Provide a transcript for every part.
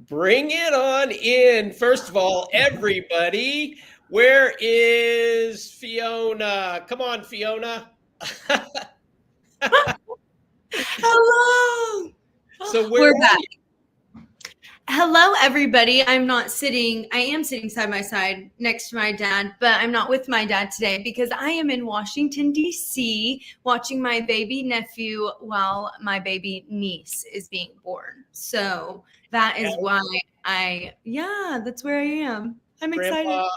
Bring it on in. First of all, everybody, where is Fhionna? Come on, Fhionna. Hello. So where We're are back. you? Hello, everybody. I am sitting side by side next to my dad, but I'm not with my dad today because I am in Washington, D.C., watching my baby nephew while my baby niece is being born. So that is why that's where I am. I'm excited. Grandpa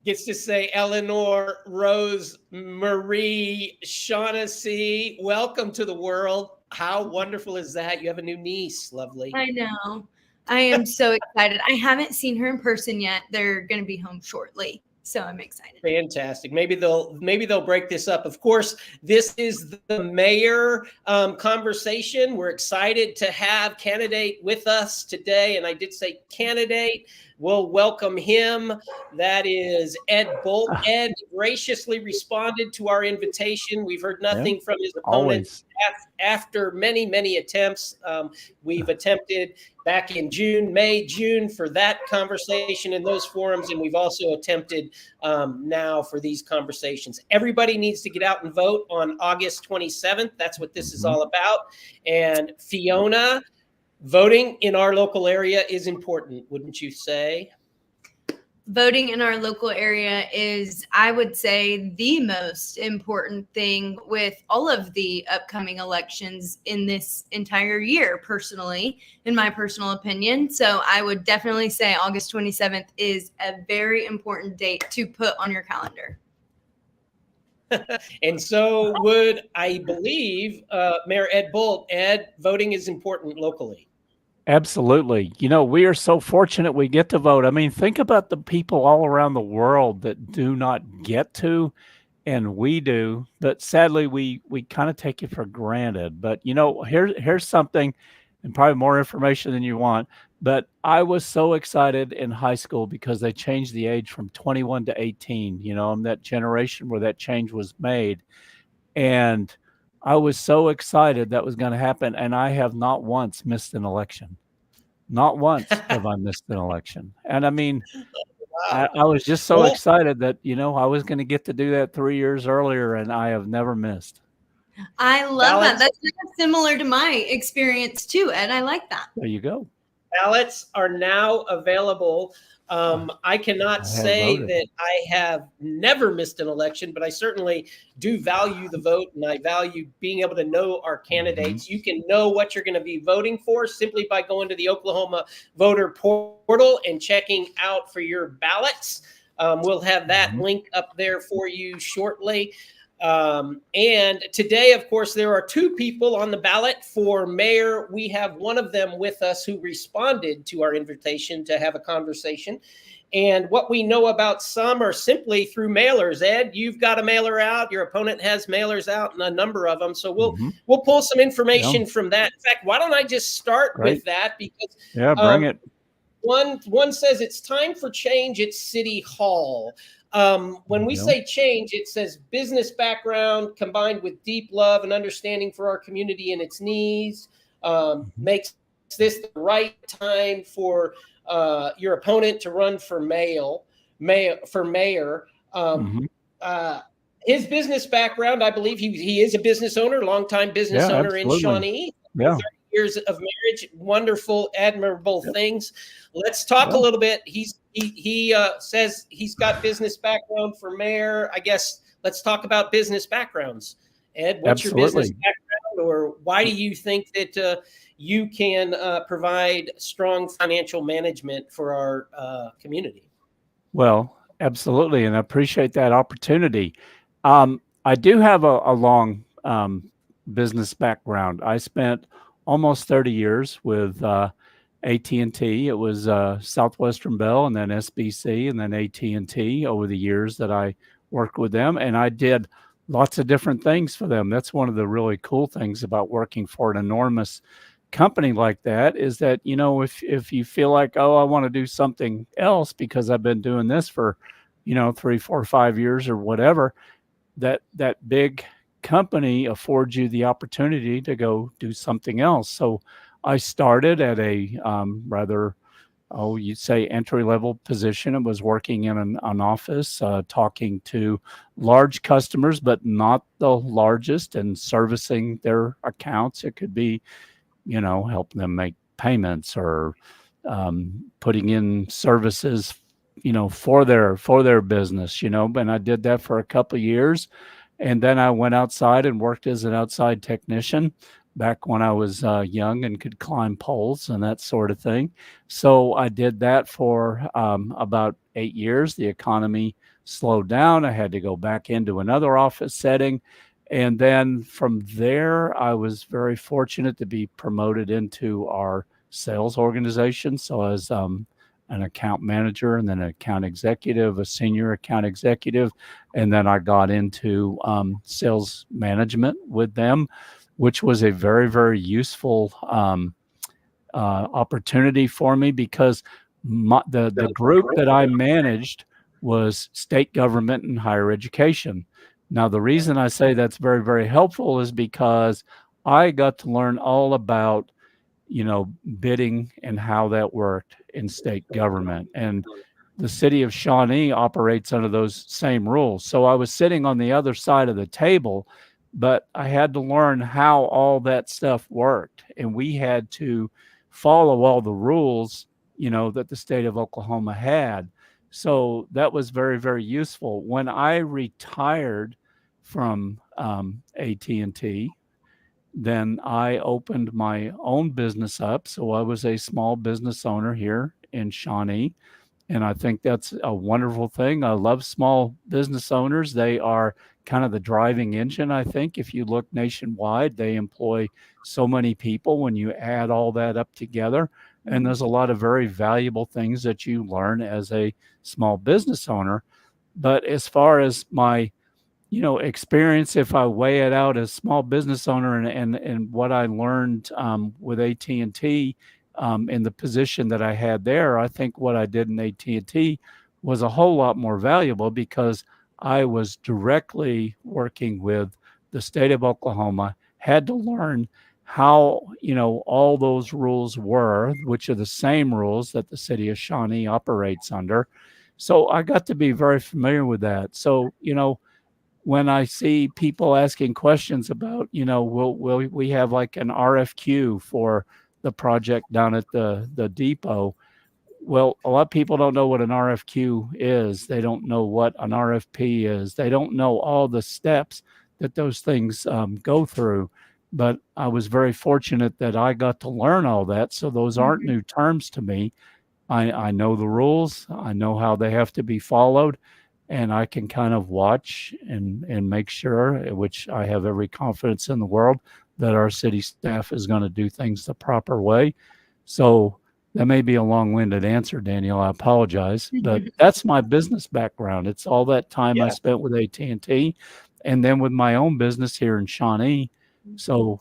gets to say Eleanor, Rose, Marie, Shaughnessy. Welcome to the world. How wonderful is that? You have a new niece. Lovely. I know. I am so excited. I haven't seen her in person yet. They're going to be home shortly. So I'm excited. Fantastic. Maybe they'll break this up. Of course, this is the mayor conversation. We're excited to have candidate with us today, and I did say candidate. We'll welcome him. That is Ed Bolt. Ed graciously responded to our invitation. We've heard Yeah, nothing from his opponent always. after many attempts. We've attempted back in June for that conversation in those forums, and we've also attempted now for these conversations. Everybody needs to get out and vote on August 27th. That's what this is all about. And Fhionna, voting in our local area is important, wouldn't you say? Voting in our local area is, I would say, the most important thing with all of the upcoming elections in this entire year, personally, in my personal opinion. So I would definitely say August 27th is a very important date to put on your calendar. And so would, I believe, Mayor Ed Bolt. Ed, voting is important locally. Absolutely. We are so fortunate we get to vote. I mean, think about the people all around the world that do not get to, and we do. But sadly, we kind of take it for granted. But here's something, and probably more information than you want. But I was so excited in high school because they changed the age from 21 to 18. I'm that generation where that change was made, and I was so excited that was going to happen, and I have not once missed an election. Not once have I missed an election. And I mean, Wow. I was just so Well, excited that, I was going to get to do that 3 years earlier, and I have never missed. I love that. ballots That's kind of similar to my experience too, Ed. I like that. There you go. ballots are now available. I cannot I have say voted. that I have never missed an election, but I certainly do value the vote, and I value being able to know our Mhm. candidates. You can know what you're going to be voting for simply by going to the Oklahoma voter portal and checking out for your ballots. We'll have that Mhm. link up there for you shortly. And today, of course, there are two people on the ballot for mayor. We have one of them with us who responded to our invitation to have a conversation. And what we know about some are simply through mailers. Ed, you've got a mailer out. Your opponent has mailers out, and a number of them. So we'll Mhm. we'll pull some Yeah, information from that. In fact, why don't I just start with great. that? Because Yeah, bring um, it. one says it's time for change at City Hall. When we Yeah. say change, it says business background combined with deep love and understanding for our community and its needs Mhm. makes this the right time for your opponent to run for mayor. Um, Mhm. uh, his business background, I believe he is a business owner, longtime business Yeah, owner in absolutely. Shawnee. Yeah. 30 years of marriage, wonderful, admirable Yep. things. Let's talk a Yeah. little bit. He says he's got business background for mayor. I guess let's talk about business backgrounds. Ed, what's your business Absolutely. background, or why do you think that you can provide strong financial management for our community? Well, absolutely, and I appreciate that opportunity. I do have a long business background. I spent almost 30 years with AT&T. It was Southwestern Bell, and then SBC, and then AT&T over the years that I worked with them, and I did lots of different things for them. That's one of the really cool things about working for an enormous company like that, is that if you feel like, oh, I want to do something else because I've been doing this for 3, 4, 5 years or whatever, that big company affords you the opportunity to go do something else. So I started at a rather you'd say entry-level position. It was working in an office, talking to large customers, but not the largest, and servicing their accounts. It could be, helping them make payments, or putting in services, for their business, and I did that for a couple of years. And then I went outside and worked as an outside technician back when I was young and could climb poles and that sort of thing. So I did that for about 8 years. The economy slowed down. I had to go back into another office setting. And then from there, I was very fortunate to be promoted into our sales organization. So I was an account manager, and then an account executive, a senior account executive. And then I got into sales management with them, which was a very, very useful opportunity for me, because the group that I managed was state government and higher education. Now, the reason I say that's very, very helpful is because I got to learn all about bidding and how that worked in state government. And the city of Shawnee operates under those same rules. So I was sitting on the other side of the table, but I had to learn how all that stuff worked. And we had to follow all the rules, that the state of Oklahoma had. So that was very, very useful. When I retired from AT&T, then I opened my own business up. So I was a small business owner here in Shawnee. And I think that's a wonderful thing. I love small business owners. They are kind of the driving engine, I think. If you look nationwide, they employ so many people when you add all that up together. And there's a lot of very valuable things that you learn as a small business owner. But as far as my experience, if I weigh it out as small business owner and what I learned with AT&T in the position that I had there, I think what I did in AT&T was a whole lot more valuable, because I was directly working with the state of Oklahoma, had to learn how, all those rules were, which are the same rules that the city of Shawnee operates under. So I got to be very familiar with that. So, when I see people asking questions about, will we have like an RFQ for the project down at the depot? Well, a lot of people don't know what an RFQ is. They don't know what an RFP is. They don't know all the steps that those things go through. But I was very fortunate that I got to learn all that. So those aren't new terms to me. I know the rules. I know how they have to be followed. And I can kind of watch and make sure, which I have every confidence in the world, that our city staff is going to do things the proper way. So that may be a long-winded answer, Daniel. I apologize, but that's my business background. It's all that time I spent with AT&T, and then with my own business here in Shawnee. So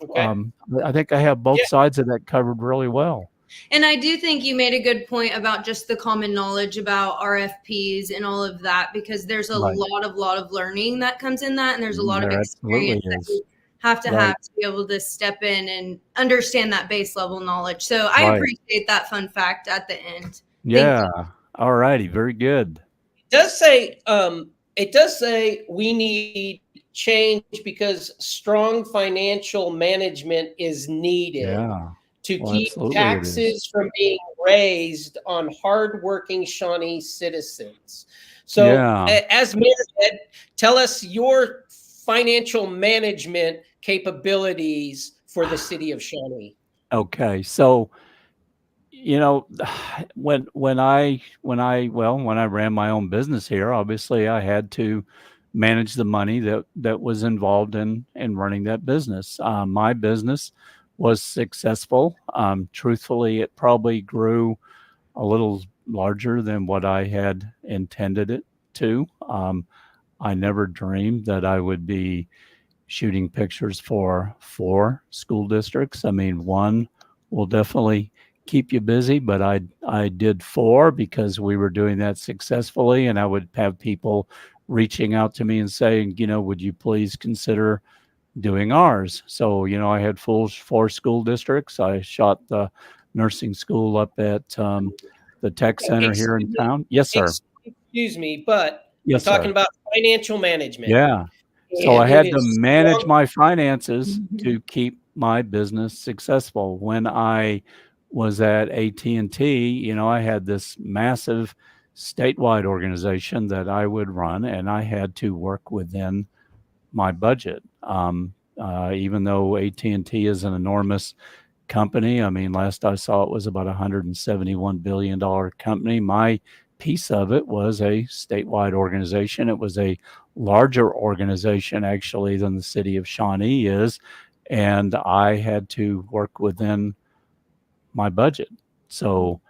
I think I have both sides of that covered really well. And I do think you made a good point about just the common knowledge about RFPs and all of that, because there's a lot of learning that comes in that. And there's a lot of experience that you have to be able to step in and understand that base level knowledge. So I appreciate that fun fact at the end. Yeah. All righty. Very good. It does say we need change because strong financial management is needed. Yeah. To keep taxes from being raised on hardworking Shawnee citizens. So, as Mayor said, tell us your financial management capabilities for the city of Shawnee. Okay, so when I ran my own business here, obviously I had to manage the money that was involved in running that business. My business was successful. Truthfully, it probably grew a little larger than what I had intended it to. I never dreamed that I would be shooting pictures for 4 school districts. I mean, 1 will definitely keep you busy, but I did 4 because we were doing that successfully, and I would have people reaching out to me and saying, would you please consider doing ours? So, I had 4 school districts. I shot the nursing school up at the tech center here in town. Yes, sir. Excuse me, but Yes, we're talking sir. about financial management. Yeah. So And I it had to is manage strong. my finances to keep my business successful. When I was at AT&T, you know, I had this massive statewide organization that I would run, and I had to work within my budget. Even though AT&T is an enormous company, I mean, last I saw it was about $171 billion company. My piece of it was a statewide organization. It was a larger organization actually than the city of Shawnee is, and I had to work within my budget. So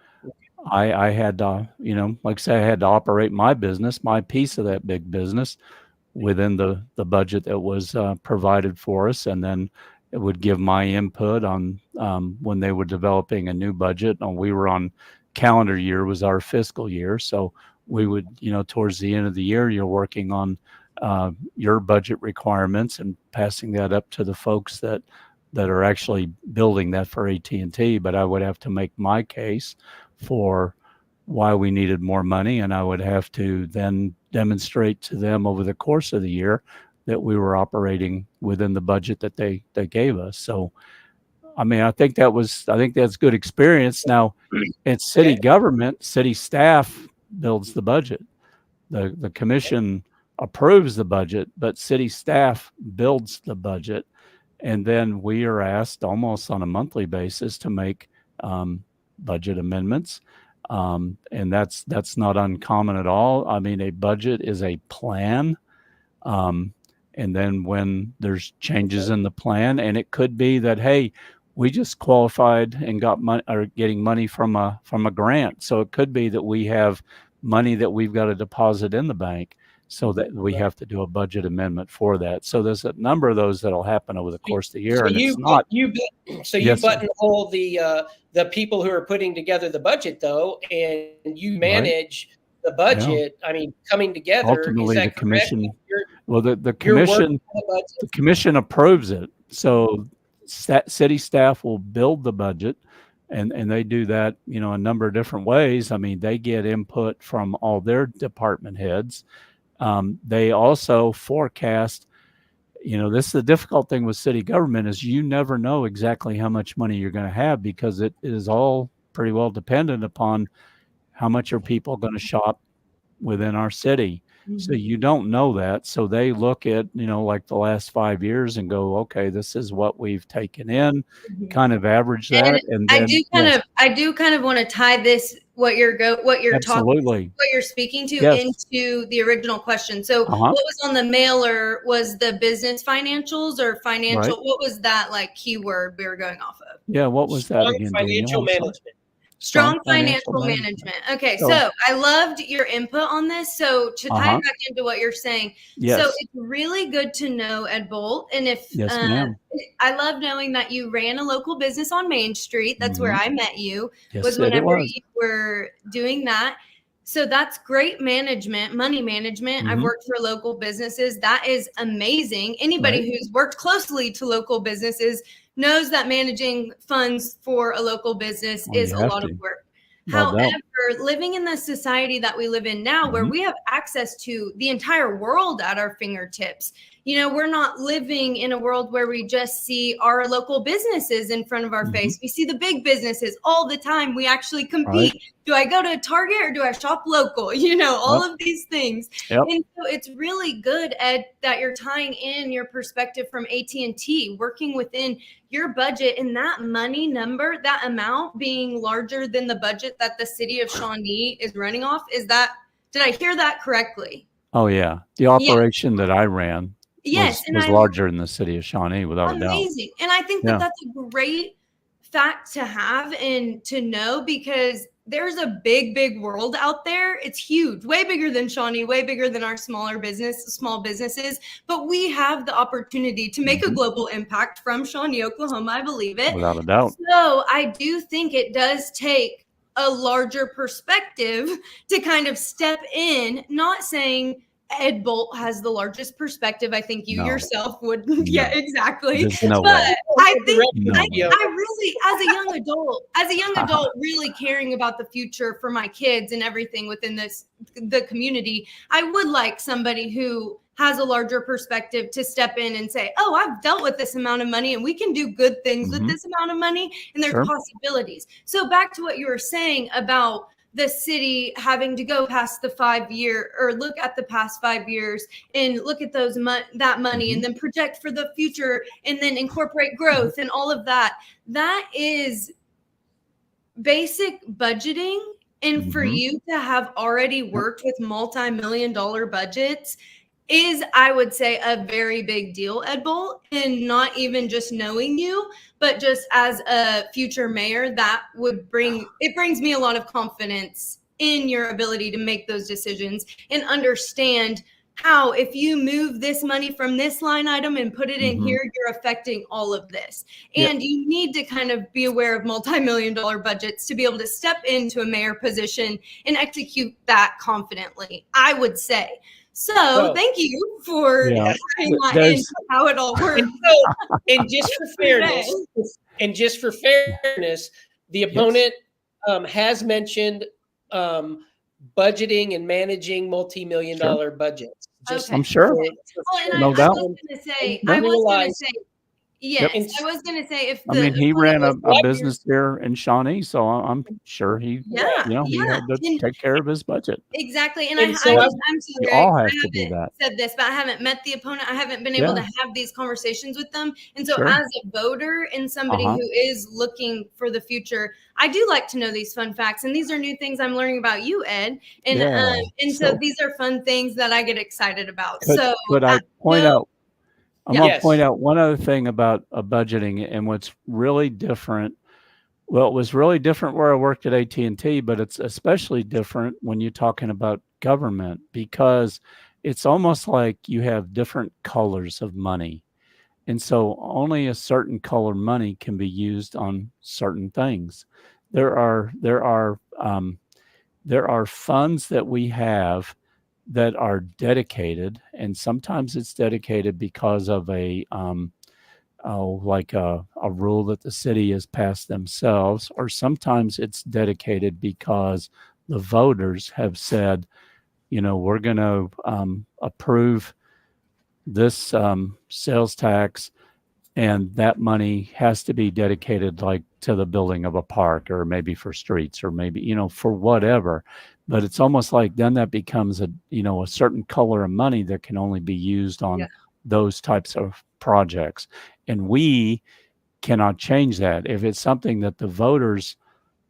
I had to, you know, like I say, I had to operate my business, my piece of that big business, within the budget that was provided for us, and then it would give my input on when they were developing a new budget. And we were on calendar year was our fiscal year, so we would, you know, towards the end of the year, you're working on your budget requirements and passing that up to the folks that are actually building that for AT&T. But I would have to make my case for why we needed more money, and I would have to then demonstrate to them over the course of the year that we were operating within the budget that they gave us. So, I mean, I think that's good experience. Now, in city government, city staff builds the budget. The commission approves the budget, but city staff builds the budget, and then we are asked almost on a monthly basis to make budget amendments. And that's not uncommon at all. I mean, a budget is a plan. And then when there's changes in the plan, and it could be that, hey, we just qualified and got money or getting money from a grant. So it could be that we have money that we've got to deposit in the bank, so that we have to do a budget amendment for that. So there's a number of those that'll happen over the course of the year. So and you it's not. you Yes, sir. buttonhole the people who are putting together the budget, though, and you Right. manage the budget. I mean, coming together. Ultimately, Is the that correct? commission. You're, Well, the you're working commission on the budget? the commission approves it. So city staff will build the budget, and they do that, you know, a number of different ways. I mean, they get input from all their department heads. They also forecast. You know, this is the difficult thing with city government is you never know exactly how much money you're going to have, because it is all pretty well dependent upon how much are people going to shop within our city. So you don't know that. So they look at, you know, like the last 5 years and go, okay, this is what we've taken in, kind of average that. And then I do kind of want to tie this what you're absolutely. what you're speaking to Yes. into the original question. So what was on the mailer was the business financials or financial. Right. What was that like keyword we were going off of? Yeah, what was that again? Financial management. Strong financial management. Okay, so I loved your input on this. So to tie back into what you're saying, yes. so it's really good to know, Ed Bolt. And if Yes, ma'am. I love knowing that you ran a local business on Main Street. That's where I met you. Yes, was whenever you were doing that. So that's great management, money management. I've worked for local businesses. That is amazing. Anybody who's worked closely to local businesses knows that managing funds for a local business is a lot of work. However, living in the society that we live in now, where we have access to the entire world at our fingertips, you know, we're not living in a world where we just see our local businesses in front of our face. We see the big businesses all the time. We actually compete. Do I go to Target or do I shop local? You know, all of these things. And so it's really good, Ed, that you're tying in your perspective from AT&T, working within your budget, and that money number, that amount being larger than the budget that the city of Shawnee is running off. Did I hear that correctly? Oh, yeah. The operation that I ran was larger than the city of Shawnee, without a doubt. Amazing. And I think that that's a great fact to have and to know, because there's a big, big world out there. It's huge, way bigger than Shawnee, way bigger than our small businesses. But we have the opportunity to make a global impact from Shawnee, Oklahoma. I believe it. Without a doubt. So I do think it does take a larger perspective to kind of step in, not saying Ed Bolt has the largest perspective. I think you No. yourself would. No. Yeah, exactly. There's no But way. I think No I way. really, as a young adult, really caring about the future for my kids and everything within the community, I would like somebody who has a larger perspective to step in and say, oh, I've dealt with this amount of money and we can do good things with this amount of money, and there's Sure. possibilities. So back to what you were saying about the city having to go past the 5 year, or look at the past 5 years and look at that money and then project for the future and then incorporate growth and all of that. That is basic budgeting. And for you to have already worked with multi-million-dollar budgets is, I would say, a very big deal, Ed Bolt, and not even just knowing you, but just as a future mayor, that would brings me a lot of confidence in your ability to make those decisions and understand how, if you move this money from this line item and put it in here, you're affecting all of this. And you need to kind of be aware of multi-million-dollar budgets to be able to step into a mayor position and execute that confidently, I would say. So thank you for tying that into how it all works. And just for fairness, the opponent has mentioned budgeting and managing multi-million-dollar budgets. Just I'm sure. No doubt. I was going to say, yes, I was going to say, if I mean, he ran a business there in Shawnee, so I'm sure he had to take care of his budget. Exactly. And I'm We sorry, all have I to do haven't that. said this, but I haven't met the opponent. I haven't been able to have these conversations with them. And so as a voter and somebody who is looking for the future, I do like to know these fun facts. And these are new things I'm learning about you, Ed. And so these are fun things that I get excited about. Could I point out? I'm going to point out one other thing about budgeting and what's really different. Well, it was really different where I worked at AT&T, but it's especially different when you're talking about government, because it's almost like you have different colors of money. And so only a certain color money can be used on certain things. There are funds that we have that are dedicated, and sometimes it's dedicated because of a rule that the city has passed themselves, or sometimes it's dedicated because the voters have said, we're going to approve this sales tax, and that money has to be dedicated like to the building of a park, or maybe for streets, or maybe, for whatever. But it's almost like then that becomes a certain color of money that can only be used on those types of projects. And we cannot change that. If it's something that the voters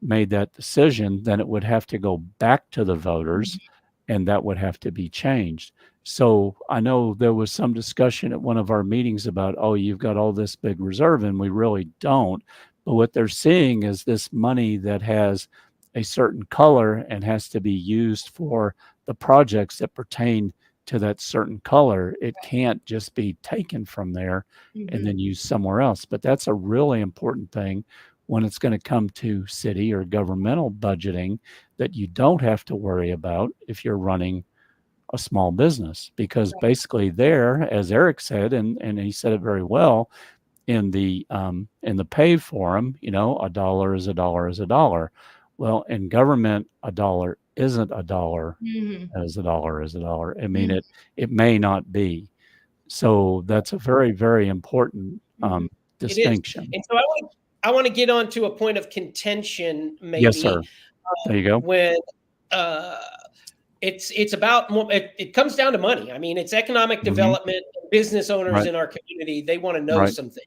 made that decision, then it would have to go back to the voters, and that would have to be changed. So I know there was some discussion at one of our meetings about, you've got all this big reserve, and we really don't. But what they're seeing is this money that has a certain color and has to be used for the projects that pertain to that certain color. It can't just be taken from there and then used somewhere else. But that's a really important thing when it's going to come to city or governmental budgeting, that you don't have to worry about if you're running a small business, because basically there, as Eric said, and he said it very well in the PAVE forum, a dollar is a dollar is a dollar. Well, in government, a dollar isn't a dollar as a dollar is a dollar. I mean, it may not be. So that's a very, very important distinction. And so I want to get on to a point of contention, maybe. Yes, sir. There you go. When it's about, it comes down to money. I mean, it's economic development. Business owners in our community, they want to know something.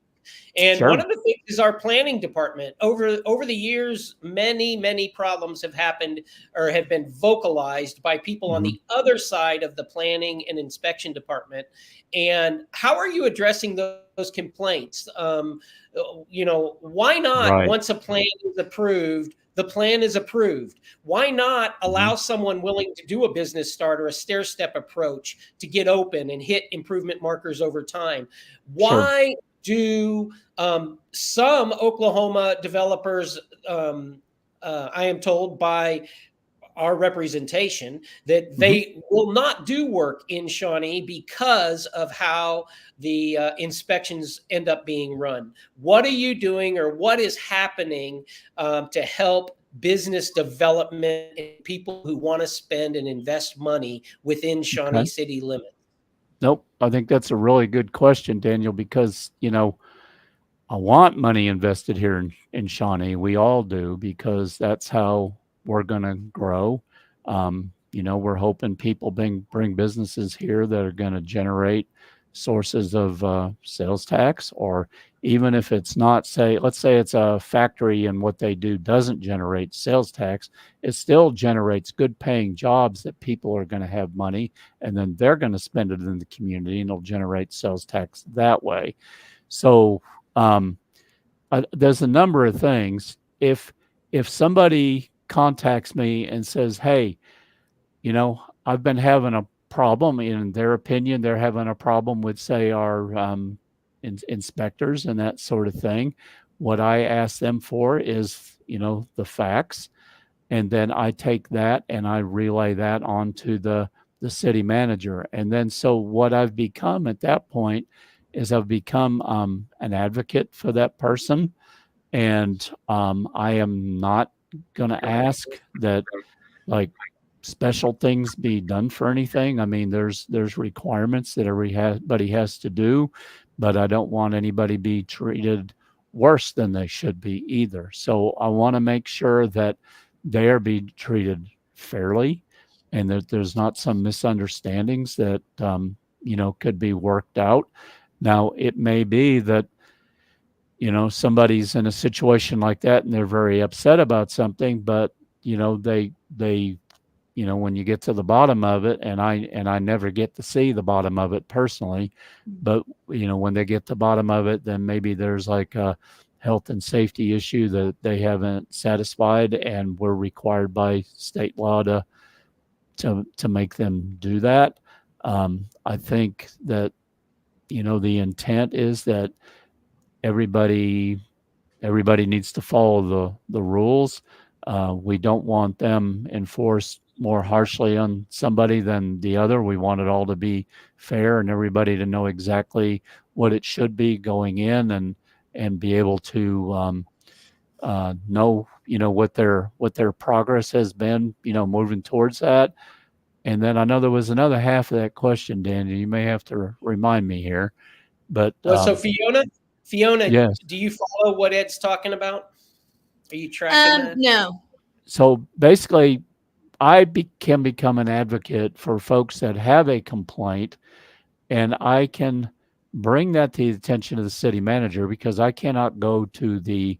And one of the things is our planning department. Over the years, many problems have happened or have been vocalized by people on the other side of the planning and inspection department. And how are you addressing those complaints? Why not, once a plan is approved, the plan is approved? Why not allow someone willing to do a business start or a stair-step approach to get open and hit improvement markers over time? Why do some Oklahoma developers, I am told by our representation that they will not do work in Shawnee because of how the inspections end up being run. What are you doing, or what is happening to help business development and people who want to spend and invest money within Shawnee Okay. city limits? Nope. I think that's a really good question, Daniel, because, I want money invested here in Shawnee. We all do, because that's how we're going to grow. We're hoping people bring businesses here that are going to generate sources of sales tax, or even if it's not, let's say it's a factory and what they do doesn't generate sales tax, it still generates good paying jobs that people are going to have money, and then they're going to spend it in the community, and it'll generate sales tax that way. So there's a number of things. If somebody contacts me and says, "Hey, I've been having a problem," in their opinion, they're having a problem with, say, our inspectors and that sort of thing. What I ask them for is, the facts, and then I take that and I relay that onto the city manager. And then, so what I've become at that point is I've become an advocate for that person, and I am not going to ask that, like, special things be done for anything. I mean, there's requirements that everybody has to do, but I don't want anybody be treated worse than they should be either. So I want to make sure that they are being treated fairly, and that there's not some misunderstandings that could be worked out. Now, it may be that somebody's in a situation like that and they're very upset about something, but they when you get to the bottom of it, and I never get to see the bottom of it personally, but when they get to the bottom of it, then maybe there's like a health and safety issue that they haven't satisfied, and we're required by state law to make them do that. I think that the intent is that everybody needs to follow the rules. We don't want them enforced more harshly on somebody than the other. We want it all to be fair, and everybody to know exactly what it should be going in, and be able to know what their progress has been, moving towards that. And then I know there was another half of that question, Daniel. You may have to remind me here, but Well, so Fhionna, yes. do you follow what Ed's talking about? Are you tracking that? No. So basically, I can become an advocate for folks that have a complaint, and I can bring that to the attention of the city manager, because I cannot go to the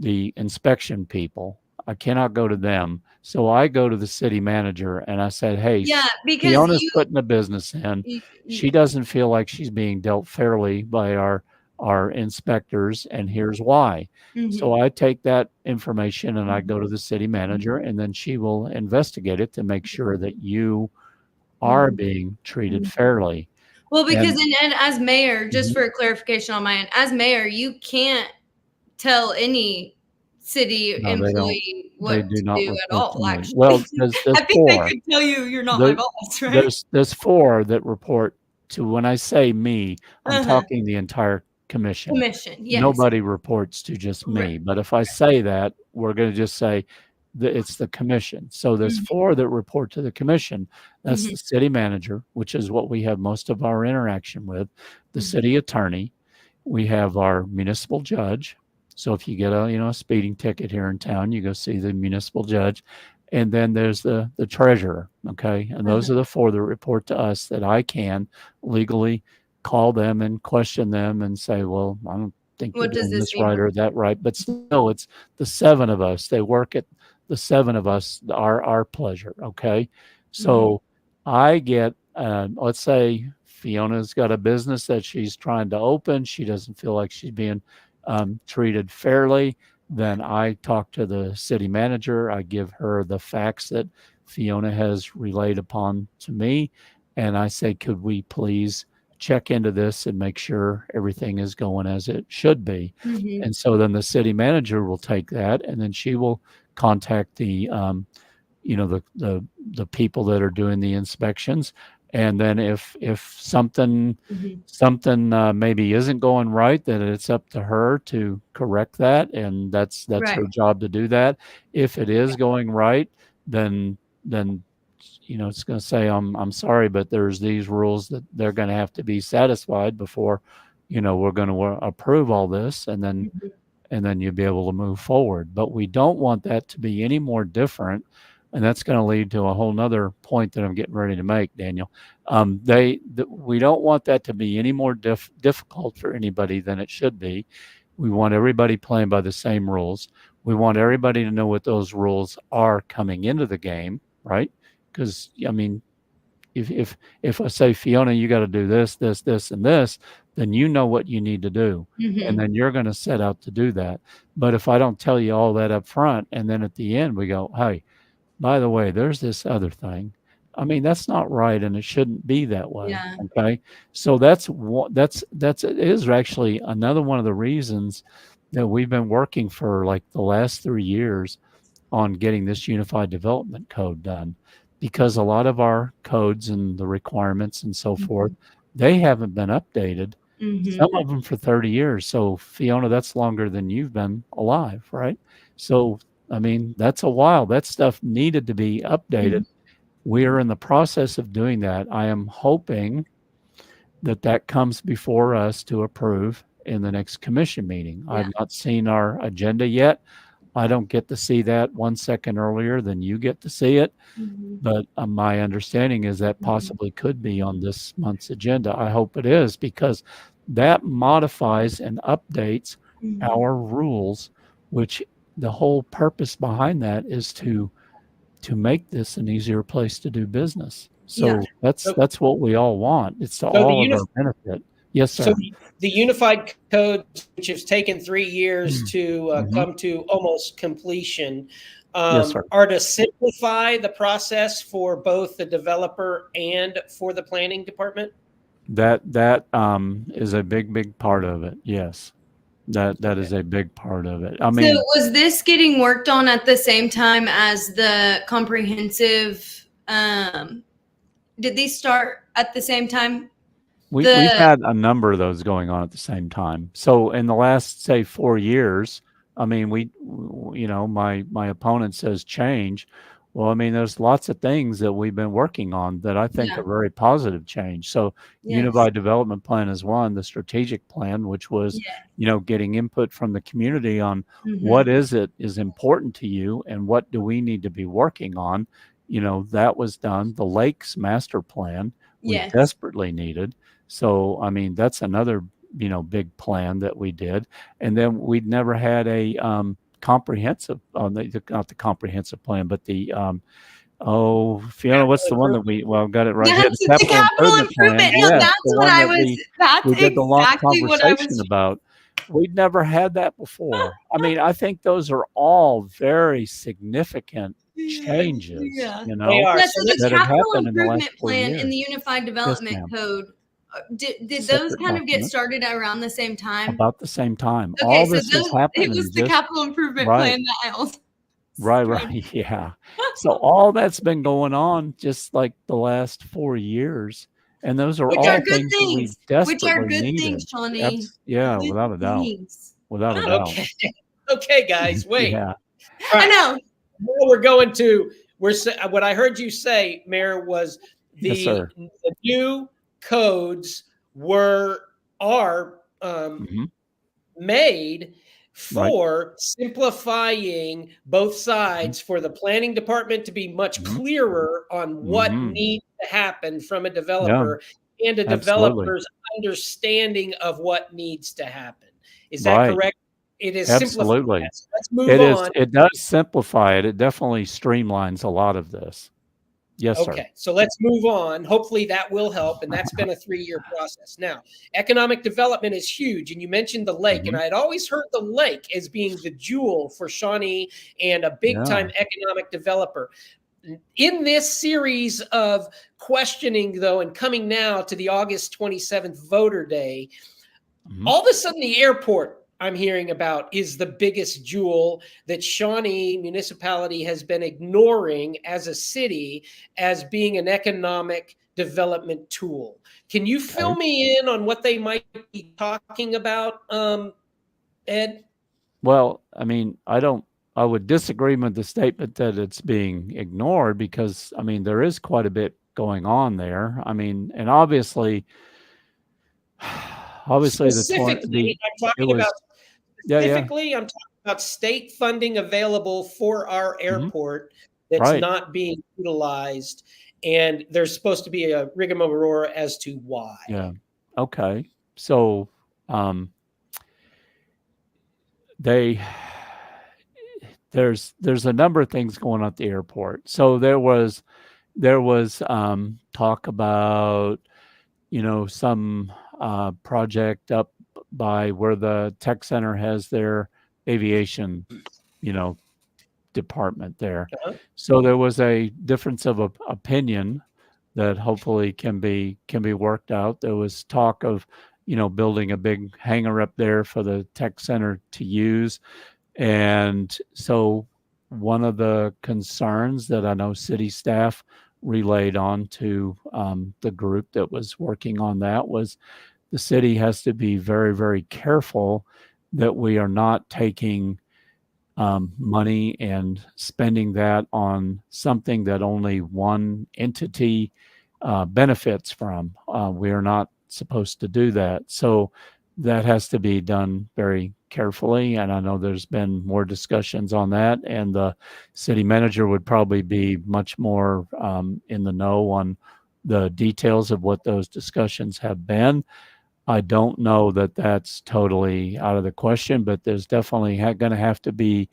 inspection people. I cannot go to them. So I go to the city manager and I said, "Hey, Yeah, because Fiona's putting a business in. She doesn't feel like she's being dealt fairly by our inspectors, and here's why." So I take that information and I go to the city manager, and then she will investigate it to make sure that you are being treated fairly. Well, because And and as mayor, just for clarification on my end, as mayor, you can't tell any city no, they don't. employee They what do to not do at report to all. me. Actually, Well, there's I think they four. could tell you're not my There, boss, right? there's four that report to. When I say me, I'm talking the entire commission. Commission, yes. Nobody reports to just me. Right. But if I say that, we're going to just say that it's the commission. So there's four that report to the commission. That's the city manager, which is what we have most of our interaction with, the city attorney. We have our municipal judge. So if you get a speeding ticket here in town, you go see the municipal judge. And then there's the treasurer. Okay. And those are the four that report to us, that I can legally call them and question them and say, "Well, I don't think you're What does doing this this mean? right or that right." But still, it's the seven of us. They work at the seven of us, our pleasure. Okay. So I get, let's say Fiona's got a business that she's trying to open. She doesn't feel like she's being treated fairly. Then I talk to the city manager. I give her the facts that Fhionna has relayed upon to me. And I say, "Could we please check into this and make sure everything is going as it should be?" And so then the city manager will take that, and then she will contact the the people that are doing the inspections. And then if something Mhm. maybe isn't going right, then it's up to her to correct that, and that's Right. her job to do that. If it is going right, then it's going to say, I'm sorry, but there's these rules that they're going to have to be satisfied before we're going to approve all this, and then Mhm. you'll be able to move forward. But we don't want that to be any more different. And that's going to lead to a whole nother point that I'm getting ready to make, Daniel. We don't want that to be any more difficult for anybody than it should be. We want everybody playing by the same rules. We want everybody to know what those rules are coming into the game, right? Because, I mean, if I say, Fiona, you got to do this, this, this, and this, then you know what you need to do. And Mhm. then you're going to set out to do that. But if I don't tell you all that up front, and then at the end we go, hey, by the way, there's this other thing. I mean, that's not right, and it shouldn't be that way. Yeah. Okay. So that's it is actually another one of the reasons that we've been working for like the last 3 years on getting this unified development code done, because a lot of our codes and the requirements and so forth, Mhm. they haven't been updated, some Mhm. of them for 30 years. So Fiona, that's longer than you've been alive, right? So I mean, that's a while. That stuff needed to be updated. Mhm. We are in the process of doing that. I am hoping that comes before us to approve in the next commission meeting. Yeah. I've not seen our agenda yet. I don't get to see that 1 second earlier than you get to see it. Mhm. But my understanding is that Mhm. possibly could be on this month's agenda. I hope it is, because that modifies and updates Mhm. our rules, which the whole purpose behind that is to make this an easier place to do business. Yeah. So that's So, what we all want. It's to so the all of unif- our benefit. Yes, so sir. the unified code, which has taken 3 years to Mm-hmm. come to almost completion, Yes, sir. are to simplify the process for both the developer and for the planning department. That is a big part of it. Yes. That Okay. is a big part of it. I So mean, was this getting worked on at the same time as the comprehensive? Did these start at the same time? we've The had a number of those going on at the same time. So in the last, say, 4 years, I mean, my opponent says change. Well, I mean, there's lots of things that we've been working on that I think Yeah. are very positive change. So Yes. Unified Development Plan is one, the strategic plan, which was, Yeah. getting input from the community on Mhm. what is important to you and what do we need to be working on. That was done. The Lakes Master Plan we Yes. desperately needed. So, I mean, that's another, big plan that we did. And then we'd never had a comprehensive, not the comprehensive plan, but the, Fiona, what's Capital the one that improvement. got it right here? That's The the capital capital improvement plan. improvement. No, Yes, that's the what one I that was. That's we did the long exactly what I conversation was. about. We'd never had that before. I mean, I think those are all very significant changes, Yeah. They are. Yeah. So So the let's that have capital happened in the last improvement 4 plan and years. the unified Yes, development ma'am. code. Did those Separate kind of get document. started around the same time? About the same time. Okay, All so this has those it happened in was the just capital improvement right, plan that I also right, struggled. yeah. So all that's been going on just like the last 4 years, and those are Which okay. are all good things that we things. Which are desperately good things, needed. Shawnee. Yeah, Good without a doubt, things. without a doubt. Okay. Okay, guys, wait. Yeah. All I right. know. Now we're going to what I heard you say, Mayor, was Yes, sir. the new codes are Mhm. made Right. for simplifying both Mhm. sides, for the planning department to be much Mhm. clearer on what Mhm. needs to happen from a Yeah, developer, and a absolutely. developer's understanding of what needs to happen. Is that Right. correct? It is simplified. Absolutely. So let's move on. It does simplify it. It definitely streamlines a lot of this. Yes, sir. Okay, so let's move on. Hopefully that will help. And that's been a 3 year process. Now, economic development is huge. And you mentioned the lake. And Mhm. I had always heard the lake as being the jewel for Shawnee and a big Yeah. time economic developer. In this series of questioning, though, and coming now to the August 27th voter day, Mhm. all of a sudden the airport I'm hearing about is the biggest jewel that Shawnee municipality has been ignoring as a city as being an economic development tool. Can you Okay. fill me in on what they might be talking about, Ed? Well, I mean, I would disagree with the statement that it's being ignored because, I mean, there is quite a bit going on there. I mean, and obviously, obviously Specifically, I'm it talking about was, yeah, yeah. specifically, I'm talking about state funding available for our Mhm. airport that's Right. not being utilized, and there's supposed to be a rigmarole as to why. Yeah. Okay. So, um, they there's a number of things going on at the airport. So there was talk about, some project up by where the tech center has their aviation, you know, department there. Uh-huh. So there was a difference of opinion that hopefully can be worked out. There was talk of, building a big hangar up there for the tech center to use. And so one of the concerns that I know city staff relayed on to the group that was working on that was the city has to be very, very careful that we are not taking money and spending that on something that only one entity benefits from. We are not supposed to do that. So that has to be done very carefully. And I know there's been more discussions on that. And the city manager would probably be much more in the know on the details of what those discussions have been. I don't know that that's totally out of the question, but there's definitely going to have to be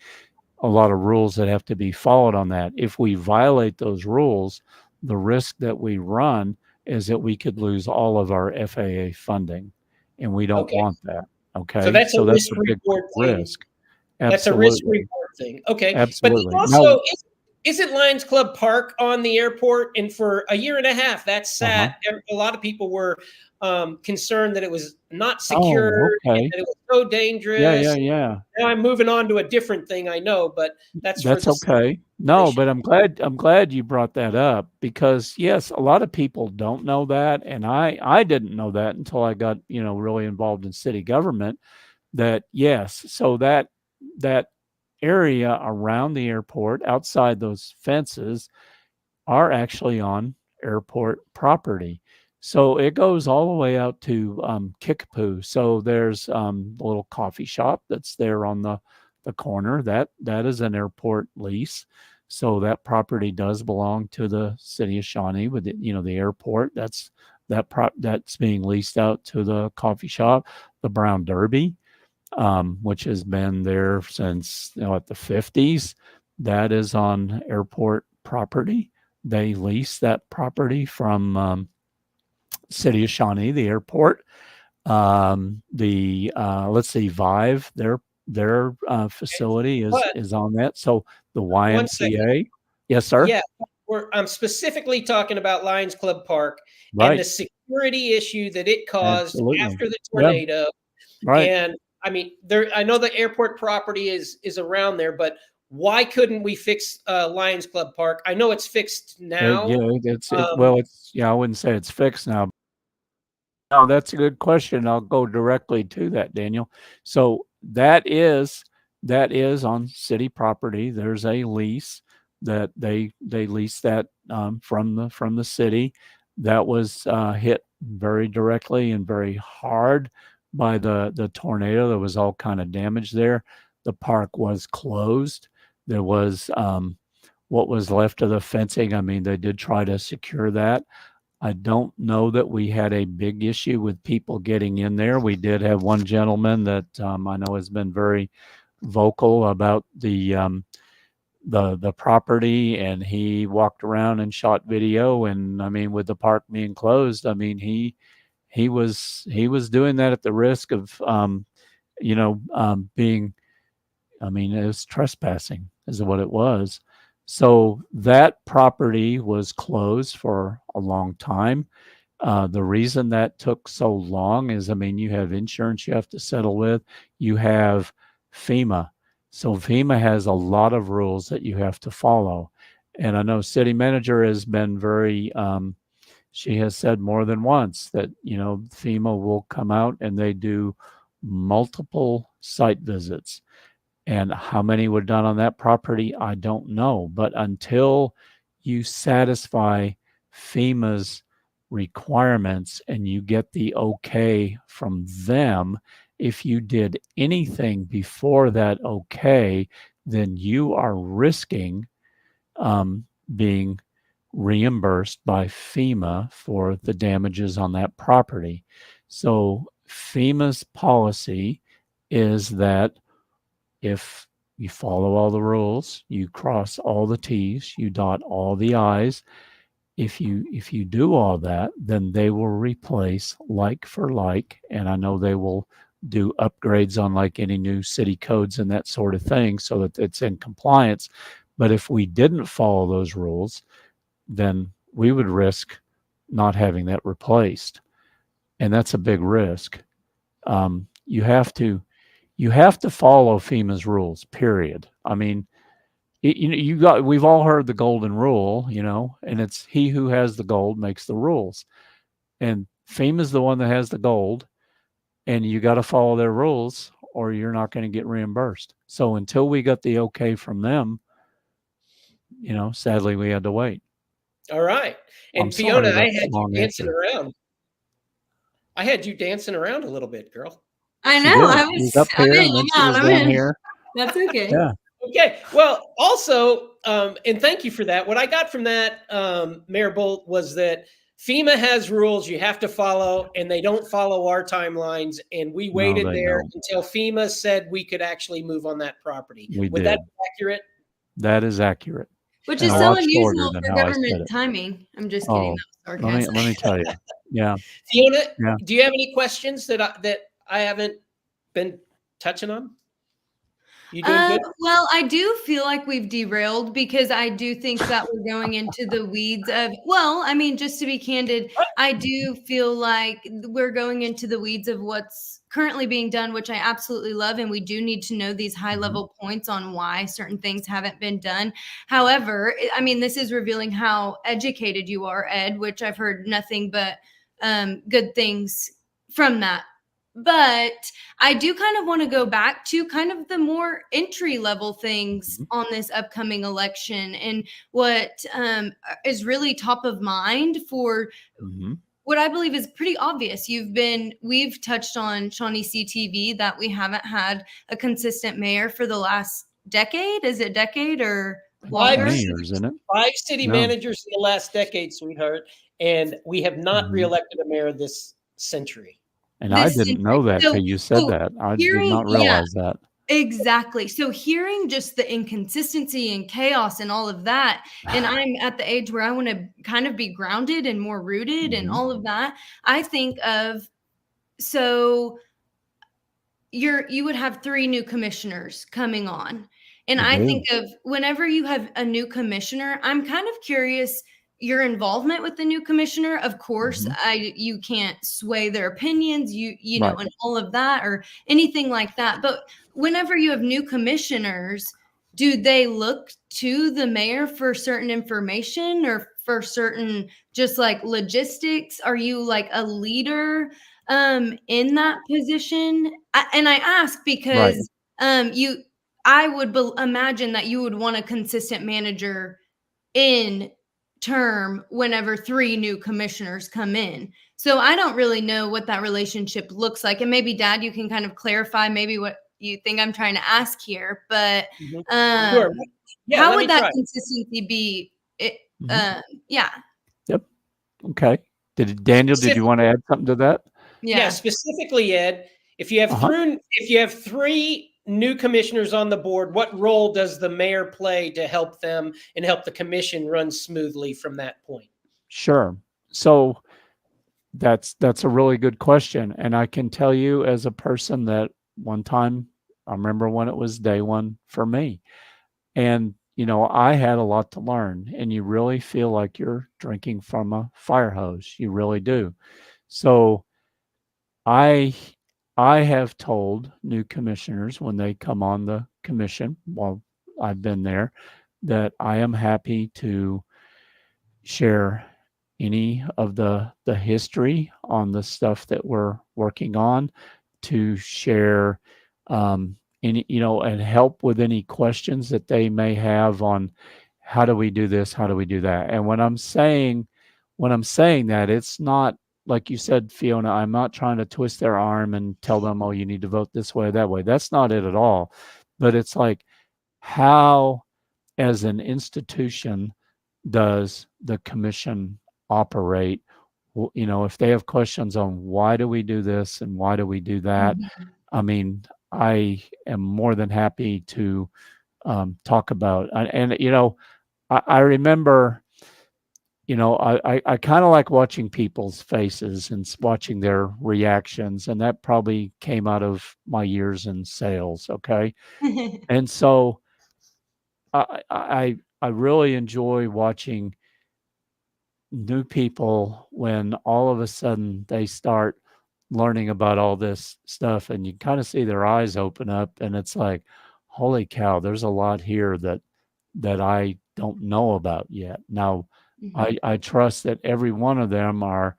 a lot of rules that have to be followed on that. If we violate those rules, the risk that we run is that we could lose all of our FAA funding, and we don't Okay. want that. So Okay, that's a so that's risk a big reward thing. risk. That's a risk Absolutely, reward thing. Okay. But absolutely. Now, also, isn't Lions Club Park on the airport? And for a year and a half, that uh-huh. sat. A lot of people were concerned that it was not Oh, secure and okay. that it was so Yeah, yeah, dangerous. yeah. Now I'm moving on to a different thing, I know, but that's for That's the okay. No, situation. but I'm glad you brought that up because yes, a lot of people don't know that, and I didn't know that until I got, really involved in city government. That yes, so that area around the airport, outside those fences, are actually on airport property. So it goes all the way out to Kickapoo. So there's a little coffee shop that's there on the corner. That is an airport lease. So that property does belong to the city of Shawnee with the airport. That's being leased out to the coffee shop, the Brown Derby, which has been there since at the 50s. That is on airport property. They lease that property from City of Shawnee, the airport. The let's see, Vive, their facility is But is on that. So the one second. YMCA, yes, sir. Yeah, I'm specifically talking about Lions Club Park and the Right, security issue that it caused absolutely. after the Yeah, tornado. right. And I mean, I know the airport property is around there, but why couldn't we fix Lions Club Park? I know it's fixed Yeah, now. well, it's yeah. I wouldn't say it's fixed now. No, that's a good question. I'll go directly to that, Daniel. So that is on city property. There's a lease that they lease that from the city. That was hit very directly and very hard by the tornado. There was all kind of damage there. The park was closed. There was what was left of the fencing. I mean, they did try to secure that. I don't know that we had a big issue with people getting in there. We did have one gentleman that I know has been very vocal about the property, and he walked around and shot video. And I mean, with the park being closed, I mean he was doing that at the risk of being. I mean, it was trespassing, is what it was. So that property was closed for a long time. The reason that took so long is, I mean, you have insurance you have to settle with, you have FEMA. So FEMA has a lot of rules that you have to follow. And I know city manager has been very, she has said more than once that, FEMA will come out and they do multiple site visits. And how many were done on that property, I don't know. But until you satisfy FEMA's requirements and you get the okay from them, if you did anything before that okay, then you are risking being reimbursed by FEMA for the damages on that property. So FEMA's policy is that if you follow all the rules, you cross all the T's, you dot all the I's. If you do all that, then they will replace like for like, and I know they will do upgrades on like any new city codes and that sort of thing so that it's in compliance. But if we didn't follow those rules, then we would risk not having that replaced, and that's a big risk. You have to follow FEMA's rules. Period. I mean, we've all heard the golden rule, and it's he who has the gold makes the rules, and FEMA's the one that has the gold, and you got to follow their rules or you're not going to get reimbursed. So until we got the okay from them, sadly we had to wait. All right. And Fhionna, I had you dancing around. I had you dancing around a little bit, girl. I know. I was up here and then she was down here. That's okay. Yeah. Okay. Well, also, and thank you for that. What I got from that, Mayor Bolt, was that FEMA has rules you have to follow, and they don't follow our timelines. And we waited until FEMA said we could actually move on that property. Would that be accurate? That is accurate. Which is so unusual for government timing. I'm just kidding. Let me tell you. Yeah. Fhionna, do you have any questions that I haven't been touching on? You doing good? Well, I do feel like we've derailed because I do think that we're going into the weeds of, just to be candid, I do feel like we're going into the weeds of what's currently being done, which I absolutely love. And we do need to know these high level points on why certain things haven't been done. However, this is revealing how educated you are, Ed, which I've heard nothing but good things from that. But I do kind of want to go back to kind of the more entry level things on this upcoming election and what is really top of mind for what I believe is pretty obvious. We've touched on Shawnee CTV that we haven't had a consistent mayor for the last decade. Is it decade or longer? 5 years, isn't it? 5 city managers in the last decade, sweetheart. And we have not reelected a mayor this century. And I didn't know that until you said that. I did not realize that. Exactly. So hearing just the inconsistency and chaos and all of that, and I'm at the age where I want to kind of be grounded and more rooted and all of that. I think of, so you would have 3 new commissioners coming on. And I think of whenever you have a new commissioner, I'm kind of curious your involvement with the new commissioner. Of course, you can't sway their opinions, you know, and all of that or anything like that. But whenever you have new commissioners, do they look to the mayor for certain information or for certain just like logistics? Are you like a leader in that position? And I ask because I would imagine that you would want a consistent manager in term whenever 3 new commissioners come in. So I don't really know what that relationship looks like. And maybe Dad, you can kind of clarify maybe what you think I'm trying to ask here, but Sure. how would that consistency be? Yep. Okay. Daniel, did you want to add something to that? Yeah, specifically, Ed, if you have 3 new commissioners on the board, what role does the mayor play to help them and help the commission run smoothly from that point? Sure. So that's a really good question. And I can tell you as a person that one time, I remember when it was day one for me. And I had a lot to learn, and you really feel like you're drinking from a fire hose. You really do. So I I have told new commissioners when they come on the commission while I've been there that I am happy to share any of the history on the stuff that we're working on, to share any, and help with any questions that they may have on how do we do this, how do we do that. And when I'm saying that, it's not like you said, Fiona, I'm not trying to twist their arm and tell them, oh, you need to vote this way or that way. That's not it at all. But it's like, how, as an institution, does the commission operate? If they have questions on why do we do this and why do we do that, Mhm. I mean, I am more than happy to talk about. And I remember, I kind of like watching people's faces and watching their reactions, and that probably came out of my years in sales. Okay, and so I really enjoy watching new people when all of a sudden they start learning about all this stuff, and you kind of see their eyes open up, and it's like, holy cow, there's a lot here that I don't know about yet. Now, Mhm. I trust that every one of them are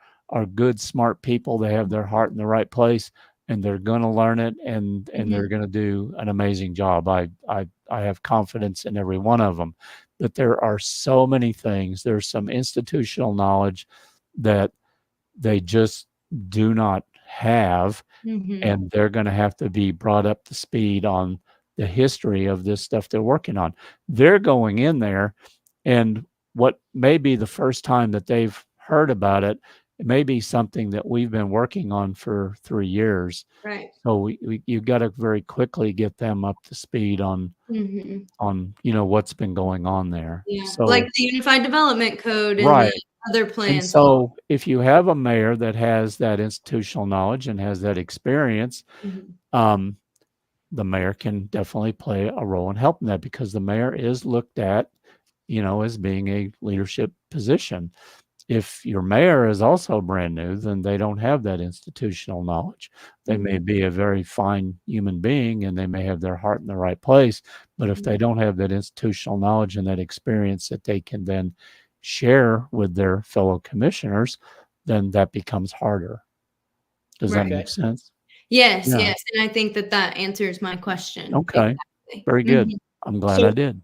good, smart people. They have their heart in the right place, and they're going to learn it, and they're Mhm. going to do an amazing job. I have confidence in every one of them. But there are so many things. There's some institutional knowledge that they just do not have, Mhm. and they're going to have to be brought up to speed on the history of this stuff they're working on. They're going in there, and what may be the first time that they've heard about it, it may be something that we've been working on for 3 years. Right. So you've got to very quickly get them up to speed Mhm. on what's been going on there. Yeah, like So the Unified Development Code and the right. other And plans. so if you have a mayor that has that institutional knowledge and has that experience, Mhm. um, the mayor can definitely play a role in helping that, because the mayor is looked at, as being a leadership position. If your mayor is also brand new, then they don't have that institutional knowledge. They may Mhm. be a very fine human being and they may have their heart in the right place, but if they Mhm. don't have that institutional knowledge and that experience that they can then share with their fellow commissioners, then that becomes harder. Does that Right. make Okay. sense? Yes, Yeah. yes, and I think that that answers my question. Okay. Exactly. Very good. Mhm. I'm glad I So did.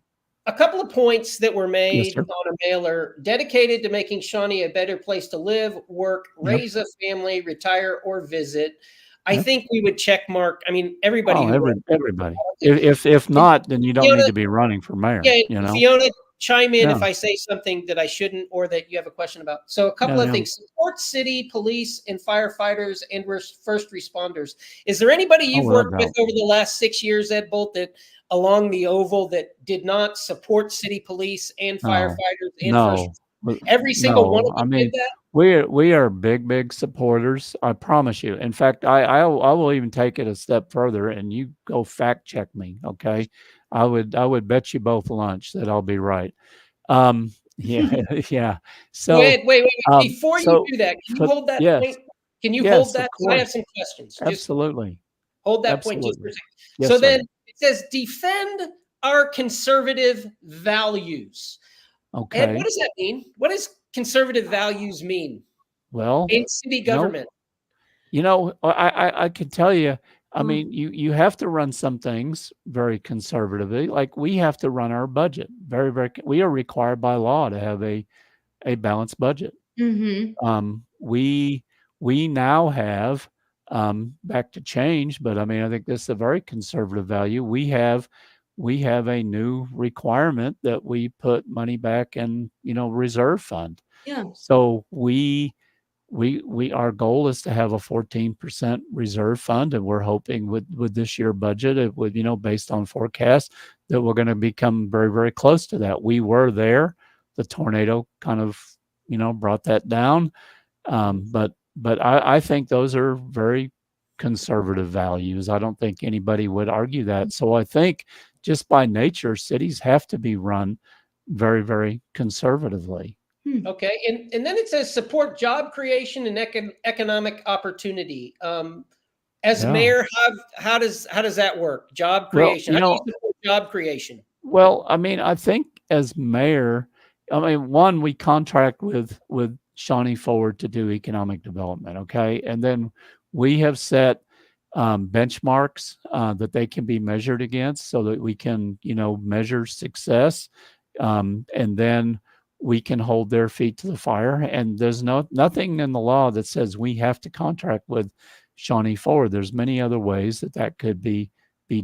a couple of points that were Yes, made sir. on a mailer: dedicated to making Shawnee a better place to live, work, Yep. raise a family, retire, or visit. I Yep. think we would check mark. I mean, everybody Oh, who runs for everybody. politics. If And not, then you don't Fiona, need to be running for mayor, yeah, Fiona, chime in Yeah. if I say something that I shouldn't or that you have a question about. So, a Yeah, couple of yeah. things: support city police and firefighters and first responders. Is there anybody Oh, you've without worked with doubt. over the last 6 years, Ed Bolt, that along the oval that did not support city police and No, firefighters and first? no, but Every single one no. of I them did mean, that. we are big supporters. I promise you. In fact, I will even take it a step further, and you go fact check me. Okay, I would bet you both lunch that I'll be right. Yeah, yeah. So, Wait. Before you so do that, can you but hold that yes, point? Can you hold yes, that? of 'Cause I have course, some questions. Just absolutely, hold that point just for a absolutely. second. Yes, So sir. then it says defend our conservative values. Ed, what Okay. does that mean? What does conservative values mean Well, in city you know, government? I could tell you. I Mm. mean, you have to run some things very conservatively. Like we have to run our budget very. We are required by law to have a balanced budget. Mhm. We now have, back to change, but I mean, I think this is a very conservative value. We have a new requirement that we put money back in, reserve fund. Yeah. So we our goal is to have a 14% reserve fund, and we're hoping with this year budget, it would, based on forecast, that we're going to become very close to that. We were there. The tornado kind of, brought that down. But I think those are very conservative values. I don't think anybody would argue that. So I think just by nature, cities have to be run very, very conservatively. Okay, and then it says support job creation and economic opportunity. As Yeah. mayor, how does that work? Job Well, creation. How do you support job creation? well, I mean, I think as mayor, I mean, one, we contract with Shawnee Forward to do economic development, okay, and then we have set benchmarks that they can be measured against, so that we can, measure success, and then we can hold their feet to the fire. And there's nothing in the law that says we have to contract with Shawnee Forward. There's many other ways that could be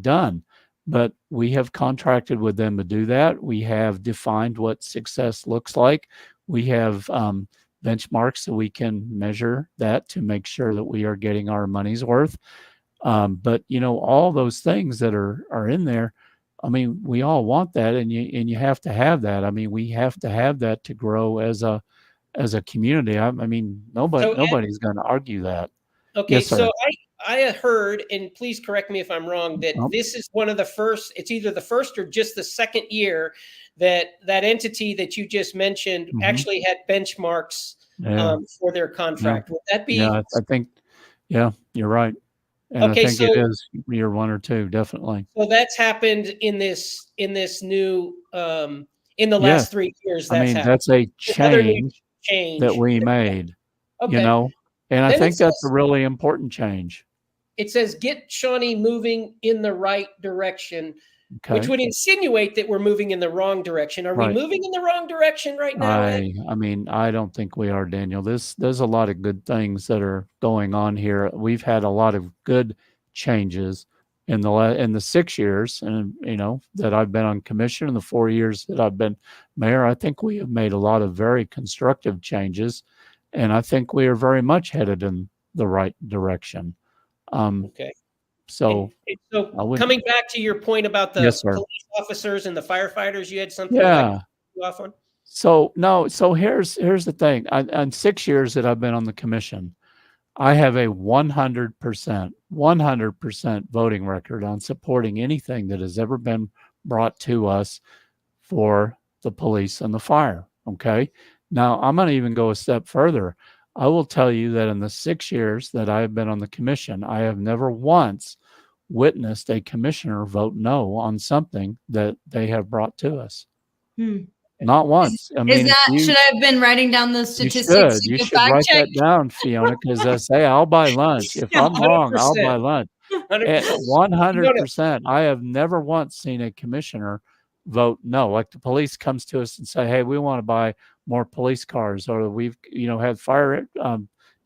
done. But we have contracted with them to do that. We have defined what success looks like. We have benchmarks so we can measure that to make sure that we are getting our money's worth. But all those things that are in there, I mean, we all want that, and you have to have that. I mean, we have to have that to grow as a community. I mean, nobody's going to argue that. Okay, Yes, sir. so I heard, and please correct me if I'm wrong, that Nope. this is one of the first, it's either the first or just the second year that entity that you just mentioned actually had benchmarks for their contract. Would that be? Yeah, I think, yeah, you're right. And Okay, I think it is year 1 or 2, definitely. So that's happened in this new in the Yes. last 3 years. I That's mean, happened. that's a Another new change that we made, Okay. and I Then think that's a really important change. It says get Shawnee moving in the right direction, which Okay. would insinuate that we're moving in the wrong direction. Are we Right. moving in the wrong direction right now, Ed? I mean, I don't think we are, Daniel. There's a lot of good things that are going on here. We've had a lot of good changes in the 6 years, and that I've been on commission, and the 4 years that I've been mayor. I think we have made a lot of very constructive changes, and I think we are very much headed in the right direction. Okay. So And coming back to your point about the Yes, sir. police officers and the firefighters, you had something Yeah. you off on? So no. So here's the thing. On 6 years that I've been on the commission, I have a 100% voting record on supporting anything that has ever been brought to us for the police and the fire. Okay. Now I'm going to even go a step further. I will tell you that in the 6 years that I have been on the commission, I have never once witnessed a commissioner vote no on something that they have brought to us. Not once. I mean, should I have been writing down those you statistics? should write that down, Fhionna, because I say I'll buy lunch. If I'm wrong, I'll buy 100%. lunch. 100%. I have never once seen a commissioner vote no. Like the police comes to us and say, "Hey, we want to buy more police cars," or we've had fire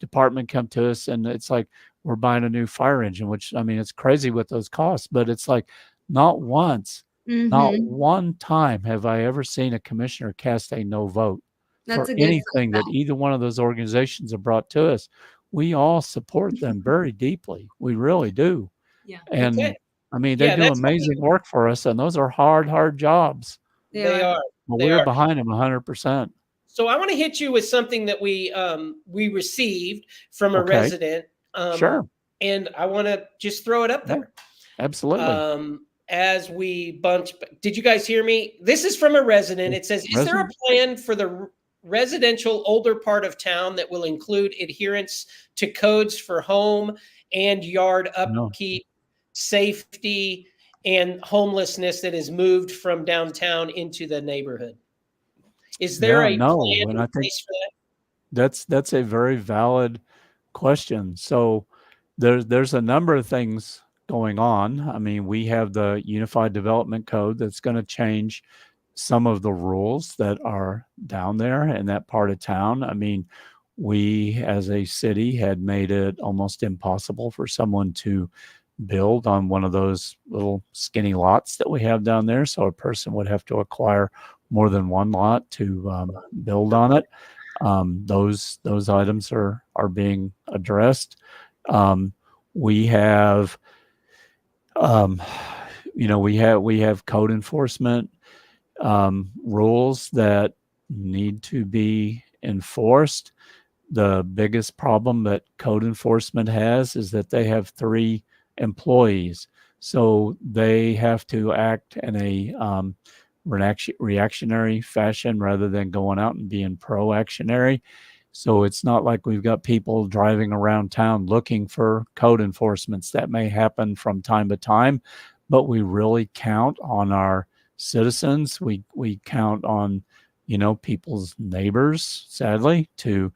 department come to us, and it's like we're buying a new fire engine. Which, I mean, it's crazy what those cost, but it's like not once. Not one time have I ever seen a commissioner cast a no vote for anything that either one of those organizations have brought to us. We all support them very deeply. We really do. Yeah. And I mean, they do amazing work for us, and those are hard jobs. They are. But we're behind them 100%. So I want to hit you with something that we received from a resident. Sure. And I want to just throw it up there. Absolutely. As we did you guys hear me? This is from a resident. It says, is there a plan for the residential older part of town that will include adherence to codes for home and yard upkeep, safety, and homelessness that is moved from downtown into the neighborhood? Is there a plan in place for that? That's a very valid question. So there's a number of things going on. I mean, we have the Unified Development Code that's going to change some of the rules that are down there in that part of town. I mean, we as a city had made it almost impossible for someone to build on one of those little skinny lots that we have down there. So a person would have to acquire more than one lot to build on it. Those items are being addressed. We have we have code enforcement rules that need to be enforced. The biggest problem that code enforcement has is that they have 3 employees. So they have to act in a reactionary fashion rather than going out and being proactionary. So it's not like we've got people driving around town looking for code enforcements. That may happen from time to time, but we really count on our citizens. We count on, people's neighbors, sadly, to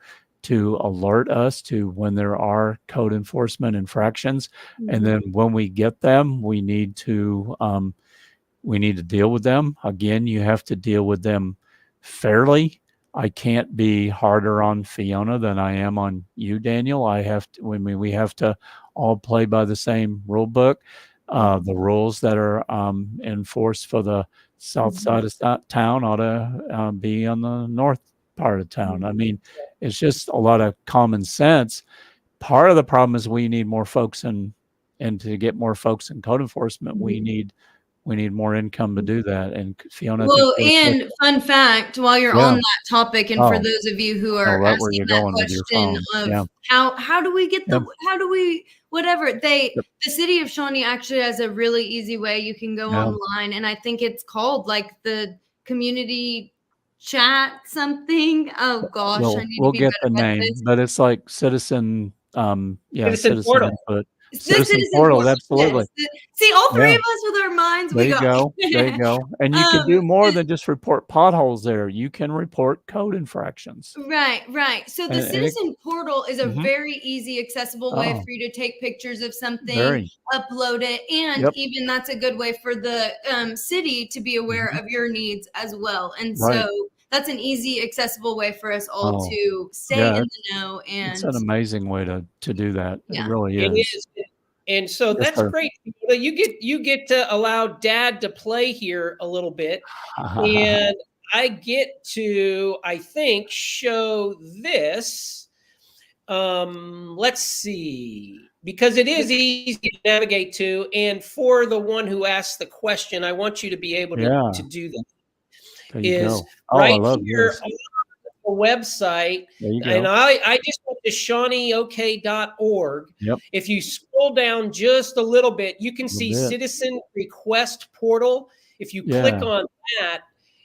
alert us to when there are code enforcement infractions. And then when we get them, we need to deal with them. Again, you have to deal with them fairly. I can't be harder on Fhionna than I am on you, Daniel. We have to all play by the same rule book. The rules that are enforced for the south side of town ought to be on the north part of town. I mean, it's just a lot of common sense. Part of the problem is we need more folks and to get more folks in code enforcement, we need more income to do that. And Fhionna, I think Well, and fun fact, while you're on that topic, and for those of you who are right where asking you're that going with your question phone. of how do we get whatever, the city of Shawnee actually has a really easy way. You can go online, and I think it's called like the community chat something. Oh gosh, I need to We'll be get the better at name, this. but it's like citizen portal. input. The Citizen portal, absolutely. Yes. See, all three of us with our minds, There you go. There you go. And you can do more than just report potholes there. You can report code infractions. Right. So the citizen portal is a very easy, accessible way for you to take pictures of something, upload it, and even that's a good way for the city to be aware of your needs as well. And so that's an easy, accessible way for us all to stay in the know. And it's an amazing way to do that. It really is. It is. And so that's great. You get to allow Dad to play here a little bit, and I get to, I think, show this. Let's see, because it is easy to navigate to, and for the one who asked the question, I want you to be able to do that. There you go. Right I love here this. on the website, and I just went to ShawneeOK.org. If you scroll down just a little bit, you can see Citizen Request Portal. If you click on that,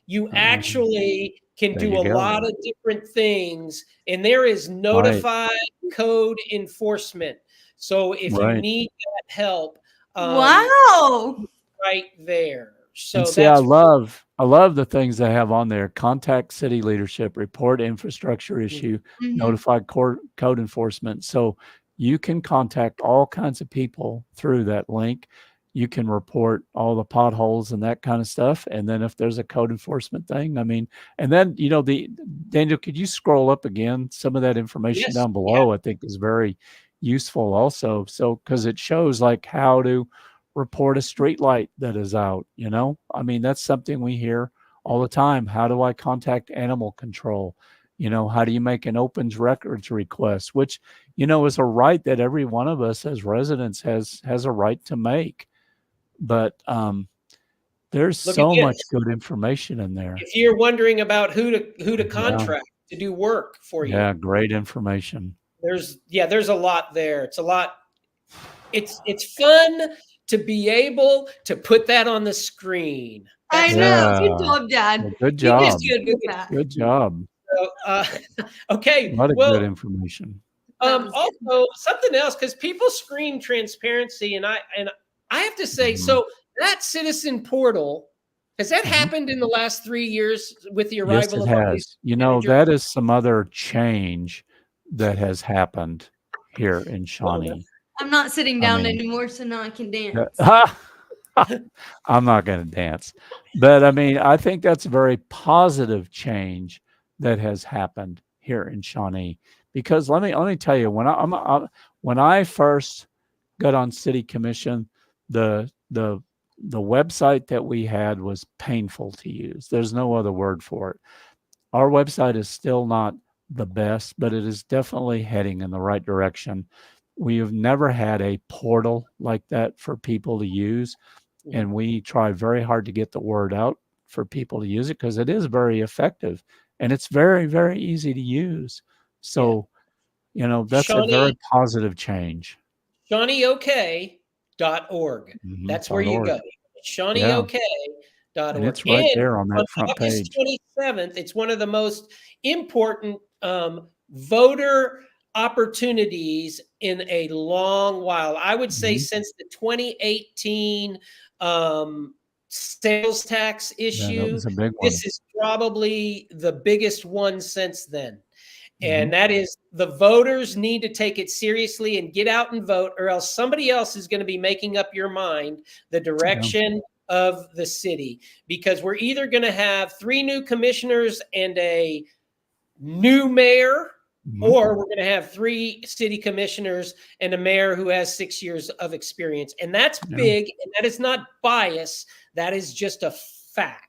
you actually can do a lot of different things, and there is notified code enforcement. So if you need that help, right there. So and see, I love the things they have on there. Contact city leadership, report infrastructure issue, notify code enforcement. So you can contact all kinds of people through that link. You can report all the potholes and that kind of stuff. And then if there's a code enforcement thing, I mean, and then, Daniel, could you scroll up again? Some of that information down below, I think, is very useful also. So, because it shows like how to report a street light that is out, I mean, that's something we hear all the time. How do I contact animal control? How do you make an opens records request, which, is a right that every one of us as residents has a right to make. But there's so much good information in there. If you're wondering about who to contract to do work for you. Yeah, great information. There's a lot there. It's a lot. It's fun to be able to put that on the screen. I know. Good job, Dad. Well, good job. Good job. So, okay. A lot of good information. Also, something else, because people scream transparency, and I have to say, so that citizen portal, has that happened in the last 3 years with the arrival of all these managers? That is some other change that has happened here in Shawnee. I'm not sitting down anymore, so now I can dance. I'm not going to dance. But I mean, I think that's a very positive change that has happened here in Shawnee. Because let me tell you, when I first got on city commission, the website that we had was painful to use. There's no other word for it. Our website is still not the best, but it is definitely heading in the right direction. We have never had a portal like that for people to use, and we try very hard to get the word out for people to use it because it is very effective and it's very, very easy to use. So, that's a very positive change. ShawneeOK Mhm. That's where you .org. go. Yeah. ShawneeOK.org. And it's right there on that front August page. 27th, it's one of the most important voter opportunities in a long while. I would say Mhm. since the 2018 sales tax Yeah, that issue, was a big one. this is probably the biggest one since then. Mhm. And that is, the voters need to take it seriously and get out and vote, or else somebody else is going to be making up your mind the direction of the city. Because we're either going to have 3 new commissioners and a new mayor, Mhm. or we're going to have 3 city commissioners and a mayor who has 6 years of experience. And that's Yeah. big, and that is not bias. That is just a fact.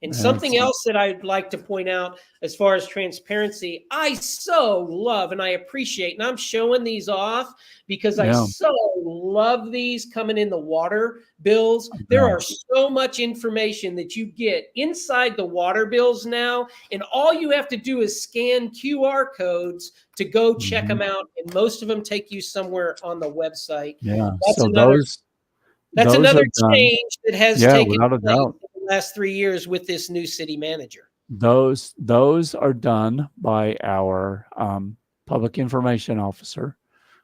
And Yeah, something else that I'd like to point out as far as transparency, I so love and I appreciate, and I'm showing these off because I Yeah. so love these coming in the water bills. There Yeah. are so much information that you get inside the water bills now, and all you have to do is scan QR codes to go check Mhm. them out, and most of them take you somewhere on the website. Yeah. That's So another those are done. change that has Yeah, taken without a place doubt. in the last 3 years with this new city manager. Those are done by our public information officer,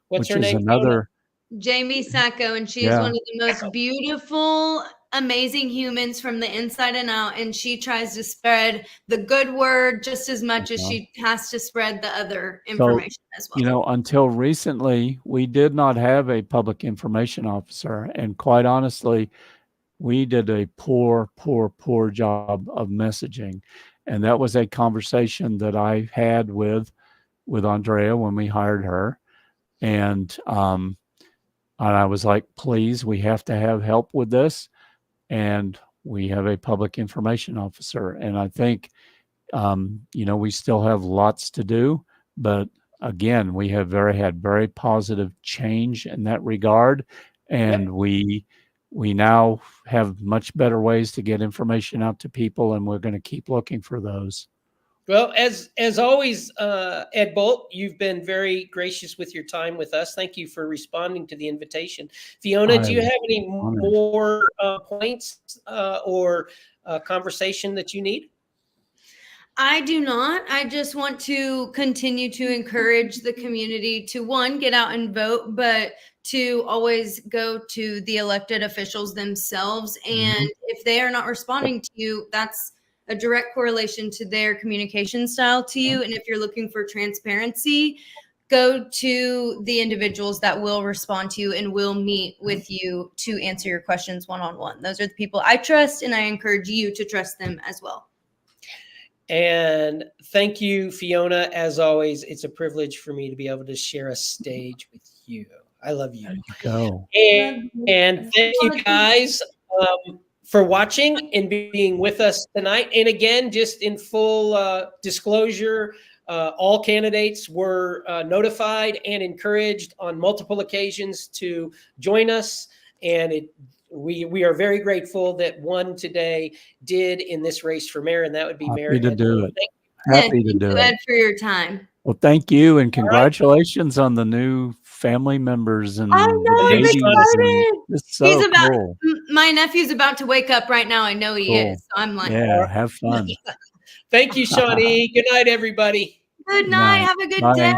What's which her is name, Fiona? another. Jamie Sacco, and she's Yeah. one of the most beautiful, amazing humans from the inside and out. And she tries to spread the good word just as much as she has to spread the other So, information as well. until recently, we did not have a public information officer. And quite honestly, we did a poor job of messaging. And that was a conversation that I had with Andrea when we hired her. And I was like, please, we have to have help with this. And we have a public information officer. And I think, we still have lots to do. But again, we have had very positive change in that regard. And we now have much better ways to get information out to people. And we're going to keep looking for those. Well, as always, Ed Bolt, you've been very gracious with your time with us. Thank you for responding to the invitation. Fiona, do you have any more points or conversation that you need? I do not. I just want to continue to encourage the community to, one, get out and vote, but to always go to the elected officials themselves. And if they are not responding to you, that's a direct correlation to their communication style to you. And if you're looking for transparency, go to the individuals that will respond to you and will meet with you to answer your questions one-on-one. Those are the people I trust, and I encourage you to trust them as well. And thank you, Fiona. As always, it's a privilege for me to be able to share a stage with you. I love you. There you go. And thank you guys for watching and being with us tonight. And again, just in full disclosure, all candidates were notified and encouraged on multiple occasions to join us. And we are very grateful that one today did in this race for mayor, and that would be Mayor Happy to Ed. do it. Happy to do it. Ed, for your time. Well, thank you, and congratulations on the new family members and I know, the I'm babies. excited. It's so cool. My nephew's about to wake up right now. I know he is. So I'm like, yeah, have fun. Thank you, Shawnee. Good night, everybody. Good night. Have a good day.